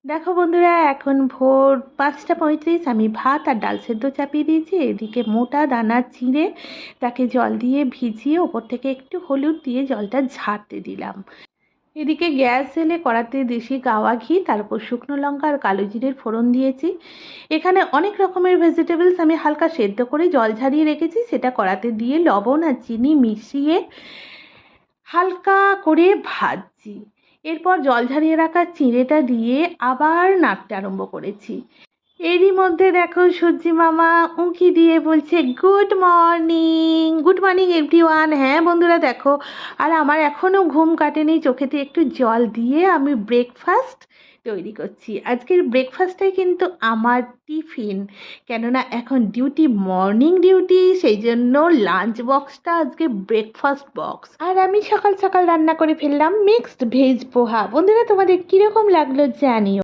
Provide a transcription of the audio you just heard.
দেখো বন্ধুরা, এখন ভোর 5টা 35। আমি ভাত আর ডাল সেদ্ধ চাপিয়ে দিয়েছি। এদিকে মোটা দানা চিঁড়ে তাকে জল দিয়ে ভিজিয়ে ওপর থেকে একটু হলুদ দিয়ে জলটা ঝাড়তে দিলাম। এদিকে গ্যাস জেলে কড়াতে দেশি গাওয়া ঘি, তারপর শুকনো লঙ্কা আর কালো জিরের ফোড়ন দিয়েছি। এখানে অনেক রকমের ভেজিটেবলস আমি হালকা সেদ্ধ করে জল ঝারিয়ে রেখেছি, সেটা কড়াতে দিয়ে লবণ আর চিনি মিশিয়ে হালকা করে ভাজছি। এরপর জল ঝরিয়ে রাখা চিঁড়েটা দিয়ে আবার নাড়তে আরম্ভ করেছি। এরই মধ্যে দেখো সূর্যি মামা উঁকি দিয়ে বলছে good morning, good morning everyone. হ্যাঁ বন্ধুরা দেখো, আর আমার এখনও ঘুম কাটেনি, চোখেতে একটু জল দিয়ে আমি ব্রেকফাস্ট তৈরি করছি। আজকের ব্রেকফাস্টটাই কিন্তু আমার টিফিন, কেননা এখন ডিউটি, মর্নিং ডিউটি, সেই জন্য লাঞ্চ বক্সটা আজকে ব্রেকফাস্ট বক্স। আর আমি সকাল সকাল রান্না করে ফেললাম মিক্সড ভেজ পোহা। বন্ধুরা তোমাদের কীরকম লাগলো জানিও।